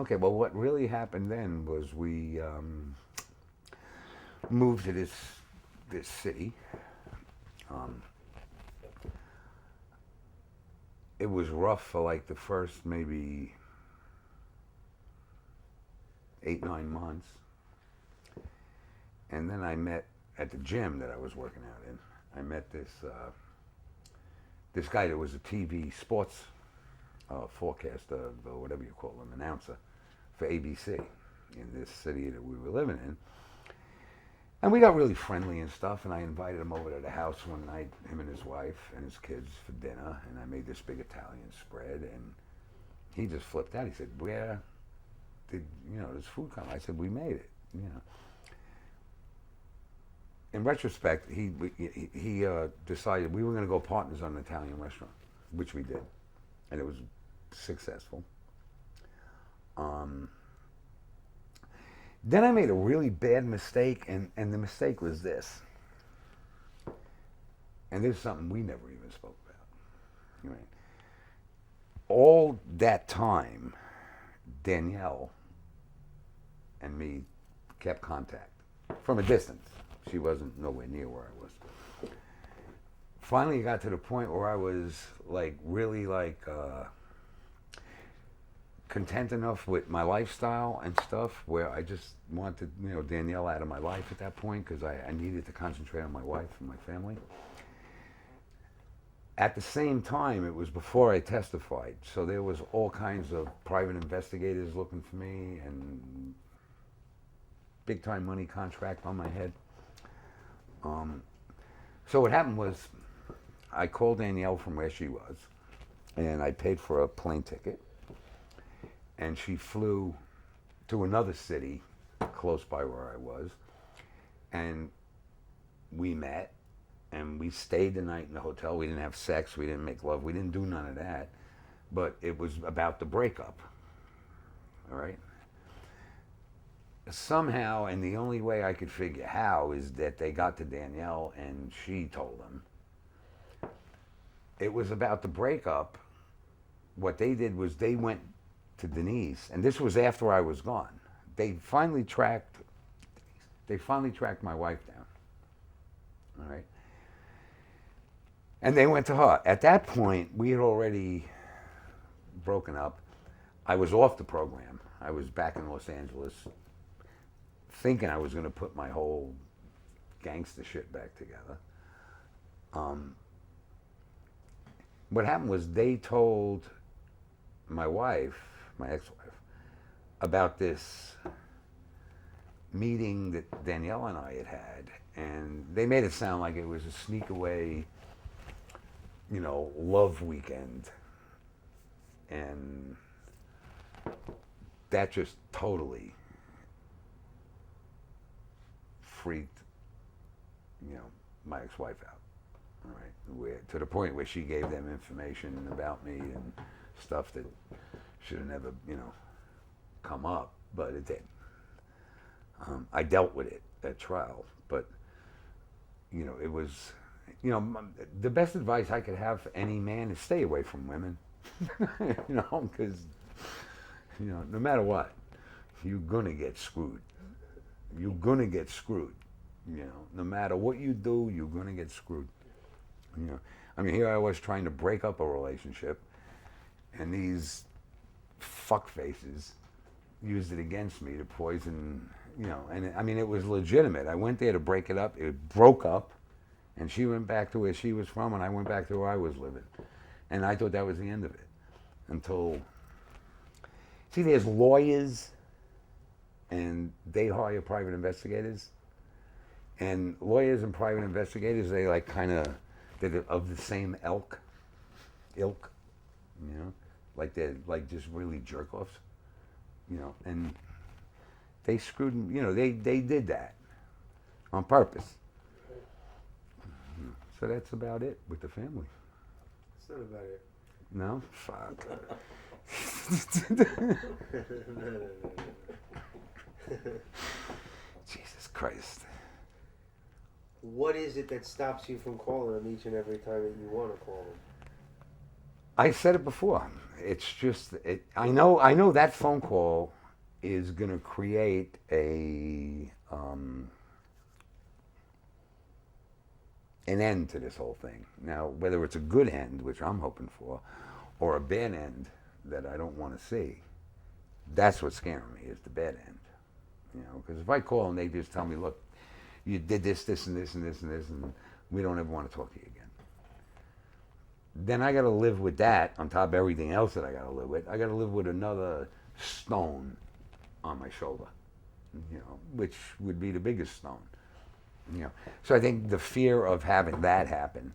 Okay, well, what really happened then was we moved to this city. Um, it was rough for like the first maybe 8, 9 months, and then I met at the gym that I was working out in. I met this guy that was a TV sports forecaster, or whatever you call him, announcer for ABC in this city that we were living in. And we got really friendly and stuff, and I invited him over to the house one night, him and his wife and his kids, for dinner, and I made this big Italian spread, and he just flipped out. He said, where did, this food come? I said, we made it. In retrospect, he decided we were going to go partners on an Italian restaurant, which we did, and it was successful. Then I made a really bad mistake, and the mistake was this. And this is something we never even spoke about. Right? All that time, Danielle and me kept contact from a distance. She wasn't nowhere near where I was. Finally, it got to the point where I was really content enough with my lifestyle and stuff where I just wanted, Danielle out of my life at that point because I needed to concentrate on my wife and my family. At the same time, it was before I testified, so there was all kinds of private investigators looking for me and big time money contract on my head. So what happened was I called Danielle from where she was and I paid for a plane ticket. And she flew to another city close by where I was. And we met and we stayed the night in the hotel. We didn't have sex, we didn't make love, we didn't do none of that. But it was about the breakup. All right? Somehow, and the only way I could figure how is that they got to Danielle and she told them. It was about the breakup. What they did was they went to Denise, and this was after I was gone. They finally tracked my wife down. All right. And they went to her. At that point, we had already broken up. I was off the program. I was back in Los Angeles thinking I was going to put my whole gangster shit back together. What happened was they told my wife, my ex-wife, about this meeting that Danielle and I had, and they made it sound like it was a sneak away, love weekend. And that just totally freaked, my ex-wife out. All right, to the point where she gave them information about me and stuff that should have never, come up, but it did. I dealt with it at trial, but it was, the best advice I could have for any man is stay away from women, because, no matter what, you're gonna get screwed. You're gonna get screwed. No matter what you do, you're gonna get screwed. Here I was trying to break up a relationship, and these fuck faces used it against me to poison, and it was legitimate. I went there to break it up. It broke up, and she went back to where she was from, and I went back to where I was living. And I thought that was the end of it. Until, see, there's lawyers, and they hire private investigators. And lawyers and private investigators, they they're of the same ilk, like they're just really jerk-offs, and they screwed, they did that on purpose. So that's about it with the family. It's not about it. No? Fuck. Jesus Christ. What is it that stops you from calling him each and every time that you want to call him? I said it before. It's just I know that phone call is going to create an end to this whole thing. Now, whether it's a good end, which I'm hoping for, or a bad end that I don't want to see, that's what's scaring me is the bad end. Because if I call and they just tell me, look, you did this, this, and this, and this, and this, and we don't ever want to talk to you again. Then I got to live with that on top of everything else that I got to live with. I got to live with another stone on my shoulder, which would be the biggest stone. So I think the fear of having that happen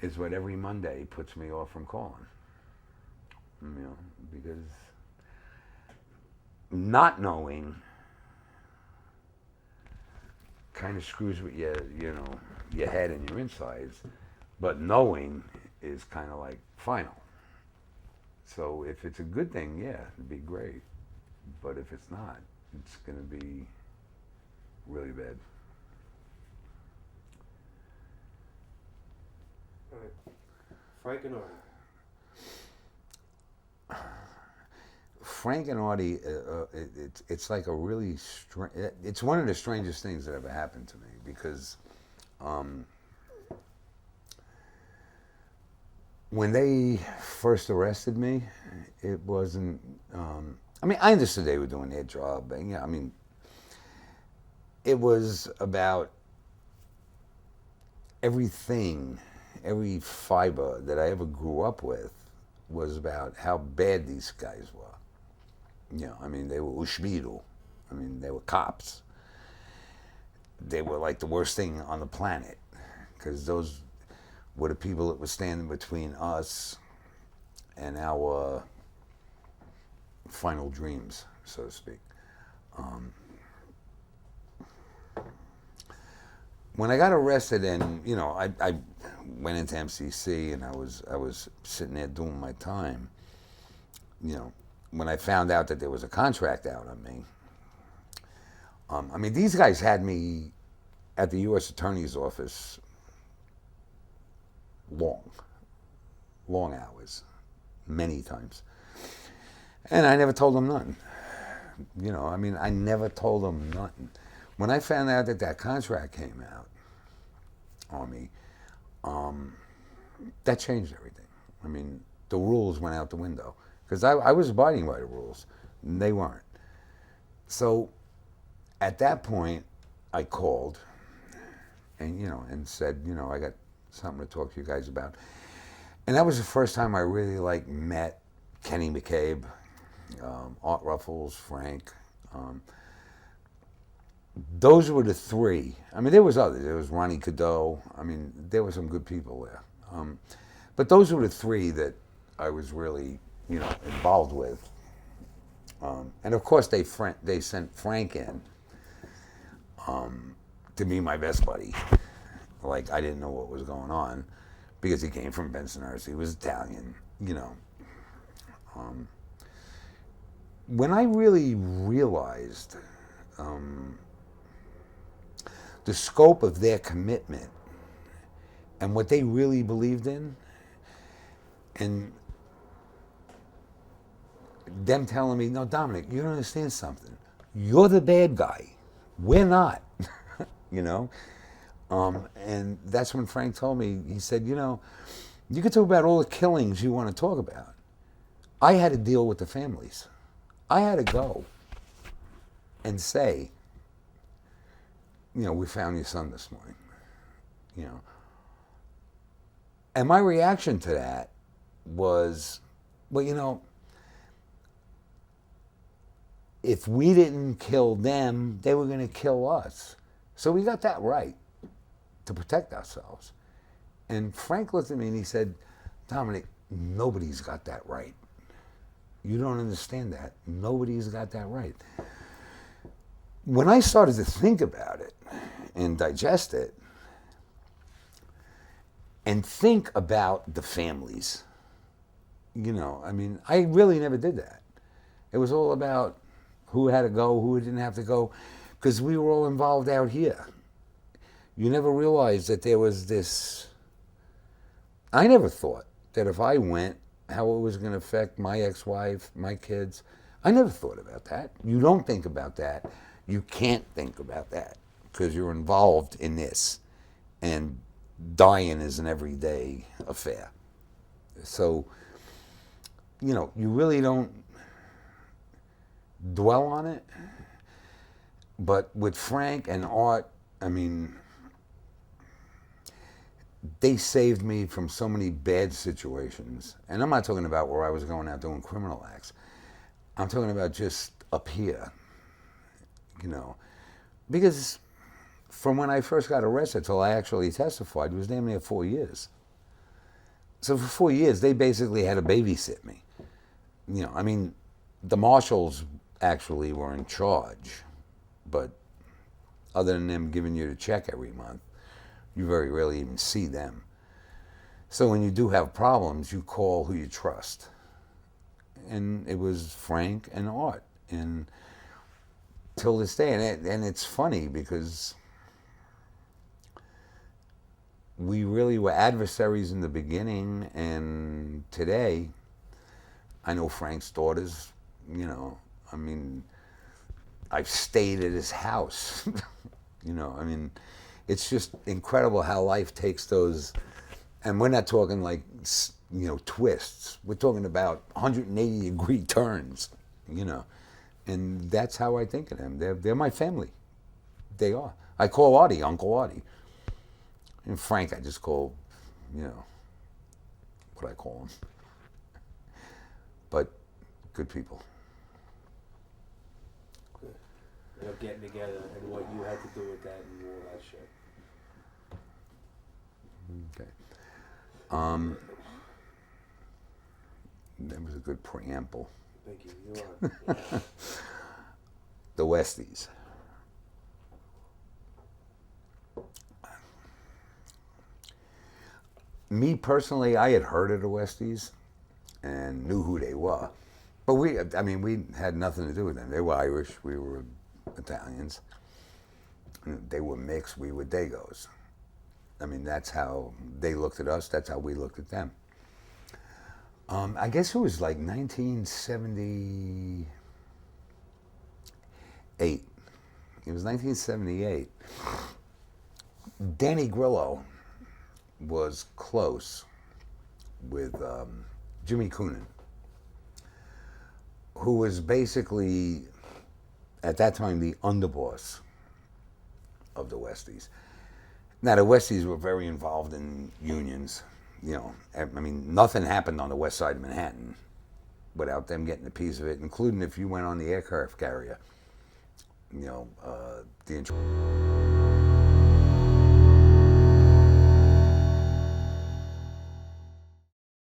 is what every Monday puts me off from calling. Because not knowing kind of screws with your head and your insides, but knowing is kind of like final. So if it's a good thing, yeah, it'd be great. But if it's not, it's going to be really bad. All right. Frank and Artie. Frank and Artie, it's like a really it's one of the strangest things that ever happened to me because when they first arrested me, it wasn't. I understood they were doing their job. It was about everything, every fiber that I ever grew up with was about how bad these guys were. They were ushmiru. They were cops. They were like the worst thing on the planet because those were the people that were standing between us and our final dreams, so to speak. When I got arrested and, I went into MCC and I was sitting there doing my time, when I found out that there was a contract out on me, these guys had me at the U.S. Attorney's Office long hours, many times. And I never told them nothing. I never told them nothing. When I found out that contract came out on me, that changed everything. The rules went out the window. Because I was abiding by the rules. And they weren't. So at that point, I called and said, I got something to talk to you guys about. And that was the first time I really met Kenny McCabe, Art Ruffles, Frank. Those were the three. There was others. There was Ronnie Cadeau. There were some good people there. But those were the three that I was really, involved with. And of course they sent Frank in to be my best buddy. I didn't know what was going on because he came from Bensonhurst. He was Italian, When I really realized the scope of their commitment and what they really believed in, and them telling me, no, Dominic, you don't understand something. You're the bad guy. We're not, And that's when Frank told me, he said, you can talk about all the killings you want to talk about. I had to deal with the families. I had to go and say, we found your son this morning, And my reaction to that was, well, if we didn't kill them, they were going to kill us. So we got that right to protect ourselves. And Frank looked at me and he said, Dominic, nobody's got that right. You don't understand that. Nobody's got that right. When I started to think about it and digest it and think about the families, I really never did that. It was all about who had to go, who didn't have to go, because we were all involved out here. You never realized that there was this. I never thought that if I went, how it was going to affect my ex-wife, my kids. I never thought about that. You don't think about that. You can't think about that because you're involved in this. And dying is an everyday affair. So, you really don't dwell on it. But with Frank and Art, I mean, they saved me from so many bad situations. And I'm not talking about where I was going out doing criminal acts. I'm talking about just up here, Because from when I first got arrested till I actually testified, it was damn near 4 years. So for 4 years, they basically had to babysit me. The marshals actually were in charge, but other than them giving you the check every month, you very rarely even see them. So when you do have problems, you call who you trust. And it was Frank and Art. And till this day, and it's funny because we really were adversaries in the beginning, and today, I know Frank's daughters, I've stayed at his house, it's just incredible how life takes those, and we're not talking like, twists. We're talking about 180-degree turns, and that's how I think of them. They're my family. They are. I call Artie Uncle Artie. And Frank, I just call, what I call him. But good people. Good. Getting together and what you had to do with that and all that shit. Okay. That was a good preamble. Thank you. You're on. The Westies. Me personally, I had heard of the Westies and knew who they were. But we had nothing to do with them. They were Irish, we were Italians. They were mixed, we were Dagos. That's how they looked at us, that's how we looked at them. I guess it was like 1978. It was 1978. Danny Grillo was close with Jimmy Coonan, who was basically, at that time, the underboss of the Westies. Now, the Westies were very involved in unions. Nothing happened on the west side of Manhattan without them getting a piece of it, including if you went on the aircraft carrier. The